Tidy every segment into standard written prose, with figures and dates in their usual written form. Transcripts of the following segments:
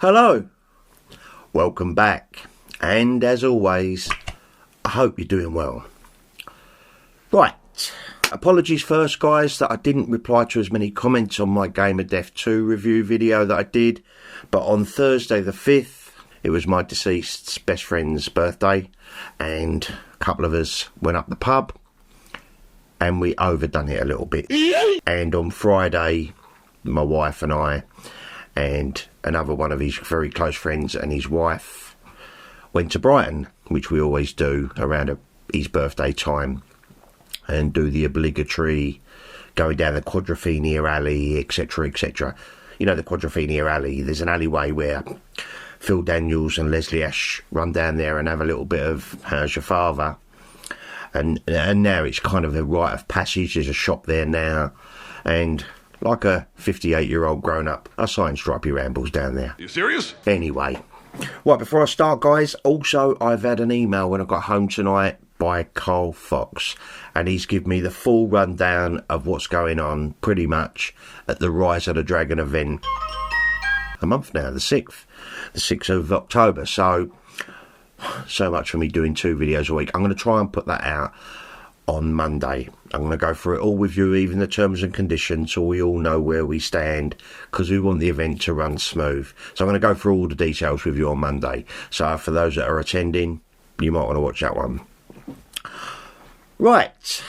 Hello, welcome back, and as always, I hope you're doing well. Right, apologies first guys that I didn't reply to as many comments on my Game of Death 2 review video that I did, but on Thursday the 5th, it was my deceased's best friend's birthday, and a couple of us went up the pub, and we overdone it a little bit, and on Friday, my wife and I, and another one of his very close friends and his wife went to Brighton, which we always do around his birthday time, and do the obligatory going down the Quadrophenia alley, etc, etc. You know the Quadrophenia alley, there's an alleyway where Phil Daniels and Leslie Ash run down there and have a little bit of How's Your Father, and now it's kind of a rite of passage. There's a shop there now, and like a 58-year-old grown-up, I sign Stripey Rambles down there. You serious? Anyway, right, before I start, guys, also, I've had an email when I got home tonight by Carl Fox, and he's given me the full rundown of what's going on, pretty much, at the Rise of the Dragon event. A month now, the 6th of October, so much for me doing 2 videos a week. I'm going to try and put that out on Monday. I'm going to go through it all with you, even the terms and conditions, so we all know where we stand, because we want the event to run smooth. So I'm going to go through all the details with you on Monday. So for those that are attending, you might want to watch that one. Right,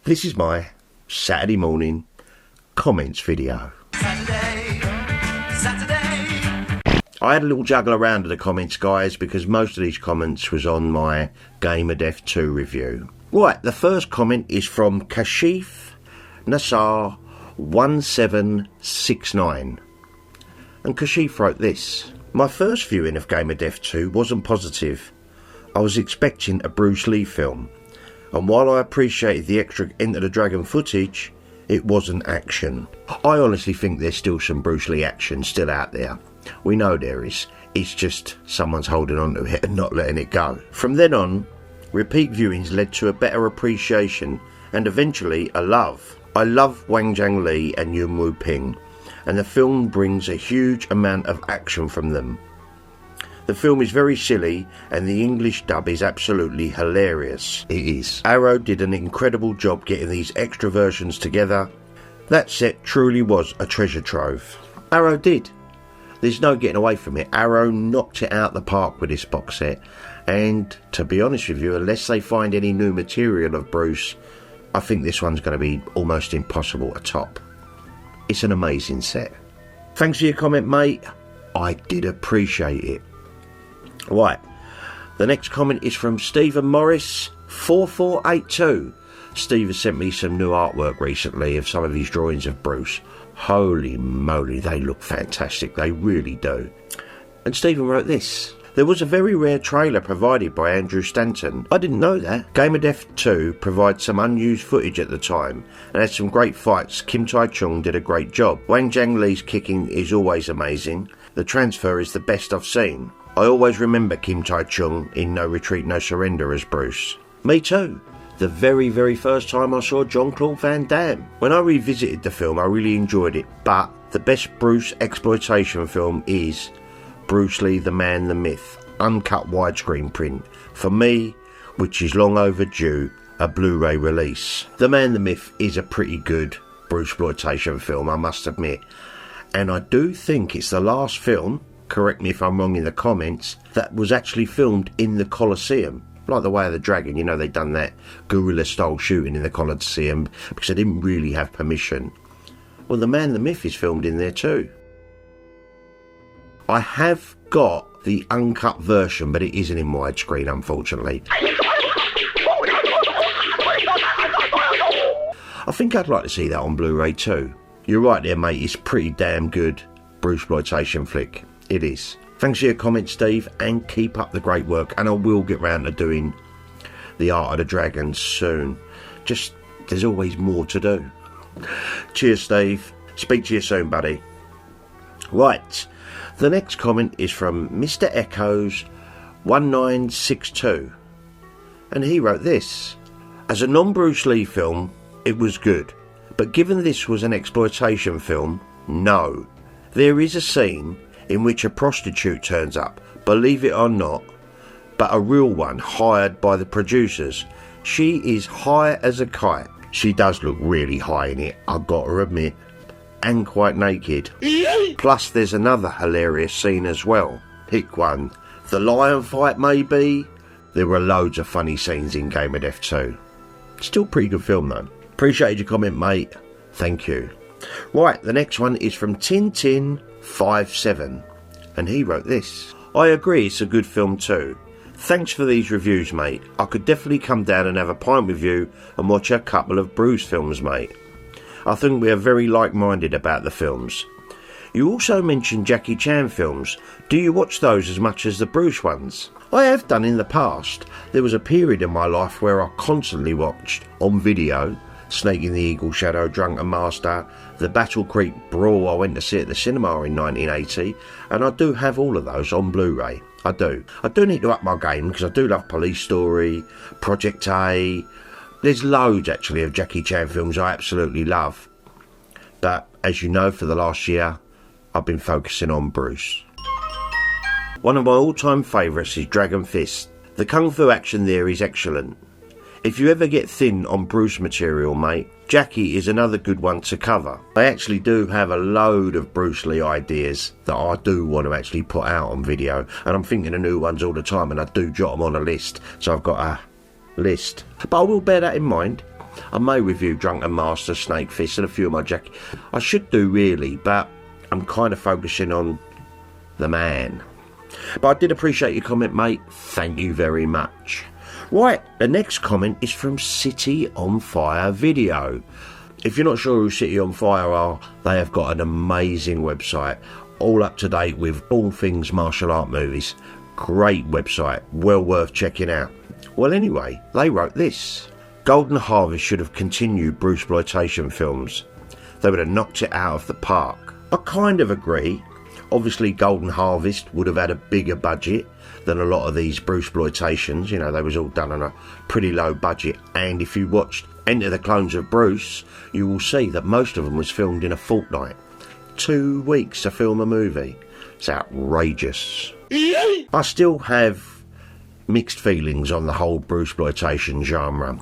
this is my Saturday morning comments video. Saturday. I had a little juggle around of the comments, guys, because most of these comments was on my Game of Death 2 review. Right, the first comment is from Cashie Tortoni 1769. And Cashie wrote this: my first viewing of Game of Death 2 wasn't positive. I was expecting a Bruce Lee film, and while I appreciated the extra Enter the Dragon footage, it wasn't action. I honestly think there's still some Bruce Lee action still out there. We know there is. It's just someone's holding on to it and not letting it go. From then on, repeat viewings led to a better appreciation and eventually a love. I love Wang Jiangli and Yuen Woo-ping, and the film brings a huge amount of action from them. The film is very silly and the English dub is absolutely hilarious. It is. Arrow did an incredible job getting these extra versions together. That set truly was a treasure trove. Arrow did. There's no getting away from it. Arrow knocked it out the park with this box set. And to be honest with you, unless they find any new material of Bruce, I think this one's going to be almost impossible to top. It's an amazing set. Thanks for your comment, mate. I did appreciate it. Right, the next comment is from Stephen Morris 4482. Steve has sent me some new artwork recently of some of his drawings of Bruce. Holy moly, they look fantastic, they really do. And Stephen wrote this: there was a very rare trailer provided by Andrew Stanton. I didn't know that. Game of Death 2 provides some unused footage at the time and had some great fights. Kim Tai-chung did a great job. Wang Jiangli's kicking is always amazing. The transfer is the best I've seen. I always remember Kim Tai-chung in No Retreat, No Surrender as Bruce. Me too. The very, very first time I saw Jean-Claude Van Damme. When I revisited the film, I really enjoyed it, but the best Bruce exploitation film is Bruce Lee, The Man, The Myth, uncut widescreen print. For me, which is long overdue, a Blu-ray release. The Man, The Myth is a pretty good Bruce exploitation film, I must admit. And I do think it's the last film, correct me if I'm wrong in the comments, that was actually filmed in the Colosseum. Like The Way of the Dragon, you know, they'd done that guerrilla-style shooting in the Colosseum because they didn't really have permission. Well, The Man, The Myth is filmed in there too. I have got the uncut version, but it isn't in widescreen, unfortunately. I think I'd like to see that on Blu-ray too. You're right there, mate, it's pretty damn good Bruceploitation flick. It is. Thanks for your comment, Steve, and keep up the great work. And I will get round to doing the Art of the Dragon soon. Just, there's always more to do. Cheers, Steve. Speak to you soon, buddy. Right, the next comment is from Mr. Echoes 1962. And he wrote this: as a non-Bruce Lee film, it was good. But given this was an exploitation film, no. There is a scene in which a prostitute turns up, believe it or not, but a real one hired by the producers. She is high as a kite. She does look really high in it, I've got to admit, and quite naked. Plus there's another hilarious scene as well. Pick one. The lion fight maybe? There were loads of funny scenes in Game of Death 2. Still pretty good film though. Appreciated your comment, mate. Thank you. Right, the next one is from Tintin57, and he wrote this. I agree, it's a good film too. Thanks for these reviews, mate. I could definitely come down and have a pint with you and watch a couple of Bruce films, mate. I think we are very like-minded about the films. You also mentioned Jackie Chan films. Do you watch those as much as the Bruce ones? I have done in the past. There was a period in my life where I constantly watched, on video, Snake in the Eagle Shadow, Drunken Master, the Battle Creek Brawl I went to see at the cinema in 1980, and I do have all of those on Blu-ray. I do need to up my game because I do love Police Story, Project A. There's loads actually of Jackie Chan films I absolutely love. But as you know, for the last year, I've been focusing on Bruce. One of my all-time favourites is Dragon Fist. The kung fu action there is excellent. If you ever get thin on Bruce material, mate, Jackie is another good one to cover. I actually do have a load of Bruce Lee ideas that I do want to actually put out on video, and I'm thinking of new ones all the time, and I do jot them on a list, so I've got a list. But I will bear that in mind. I may review Drunken Master, Snake Fist, and a few of my Jackie. I should do really, but I'm kind of focusing on the man. But I did appreciate your comment, mate. Thank you very much. Right, the next comment is from City on Fire Video. If you're not sure who City on Fire are, they have got an amazing website, all up to date with all things martial art movies. Great website, well worth checking out. Well anyway, they wrote this. Golden Harvest should have continued Bruceploitation films. They would have knocked it out of the park. I kind of agree. Obviously Golden Harvest would have had a bigger budget than a lot of these Bruceploitations. You know, they was all done on a pretty low budget, and if you watched Enter the Clones of Bruce, you will see that most of them was filmed in a fortnight. 2 weeks to film a movie. It's outrageous. I still have mixed feelings on the whole Bruceploitation genre,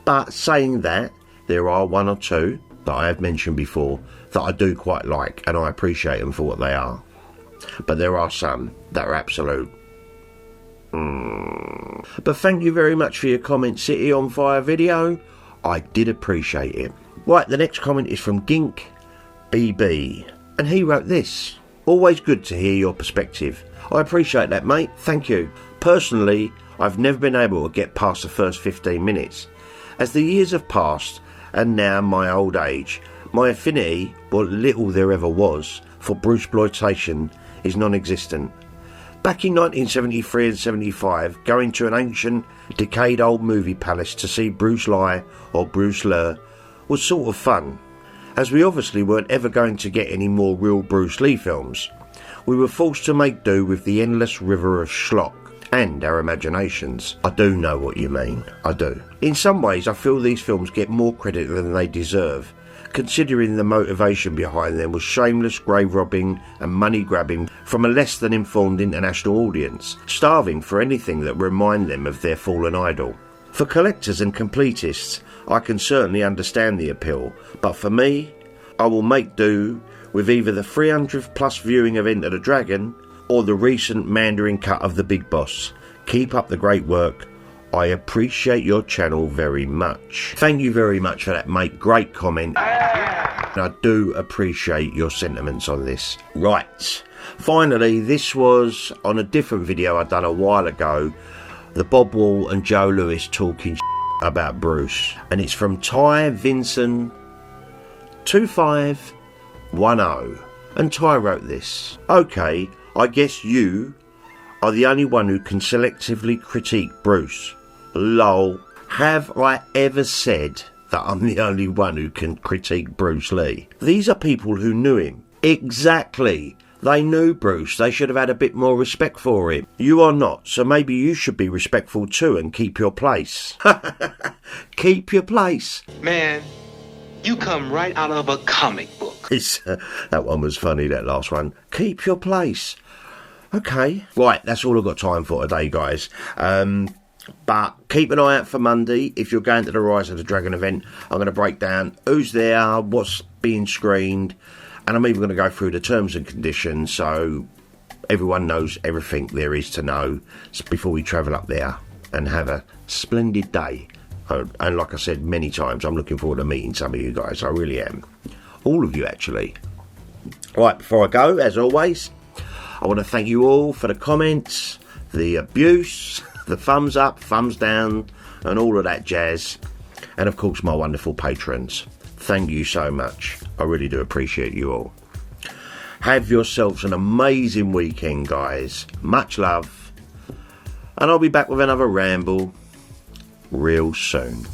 but saying that, there are one or two that I have mentioned before that I do quite like, and I appreciate them for what they are. But there are some that are absolute. But thank you very much for your comment, City on Fire Video. I did appreciate it. Right, the next comment is from Gink BB, and he wrote this. Always good to hear your perspective. I appreciate that, mate. Thank you. Personally, I've never been able to get past the first 15 minutes. As the years have passed, and now my old age, my affinity, what little there ever was, for Bruceploitation is non-existent. Back in 1973 and 75, going to an ancient, decade-old movie palace to see Bruce Lee or Bruce Lee was sort of fun, as we obviously weren't ever going to get any more real Bruce Lee films. We were forced to make do with the endless river of schlock and our imaginations. I do know what you mean, I do. In some ways, I feel these films get more credit than they deserve, considering the motivation behind them was shameless grave robbing and money grabbing from a less than informed international audience, starving for anything that remind them of their fallen idol. For collectors and completists, I can certainly understand the appeal, but for me, I will make do with either the 300th plus viewing of Enter the Dragon or the recent Mandarin cut of The Big Boss. Keep up the great work. I appreciate your channel very much. Thank you very much for that, mate. Great comment. And I do appreciate your sentiments on this. Right. Finally, this was on a different video I'd done a while ago. The Bob Wall and Joe Lewis talking about Bruce. And it's from Ty Vincent 2510. And Ty wrote this. Okay, I guess you are the only one who can selectively critique Bruce. Lol. Have I ever said that I'm the only one who can critique Bruce Lee? These are people who knew him. Exactly. They knew Bruce. They should have had a bit more respect for him. You are not, so maybe you should be respectful too and keep your place. Keep your place. Man, you come right out of a comic book. That one was funny, that last one. Keep your place. Okay. Right, that's all I've got time for today, guys. But keep an eye out for Monday. If you're going to the Rise of the Dragon event, I'm going to break down who's there, what's being screened, and I'm even going to go through the terms and conditions so everyone knows everything there is to know before we travel up there and have a splendid day. And like I said many times, I'm looking forward to meeting some of you guys. I really am. All of you, actually. Right, before I go, as always, I want to thank you all for the comments, the abuse, the thumbs up, thumbs down, and all of that jazz. And of course, my wonderful patrons. Thank you so much. I really do appreciate you all. Have yourselves an amazing weekend, guys. Much love. And I'll be back with another ramble real soon.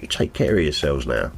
You take care of yourselves now.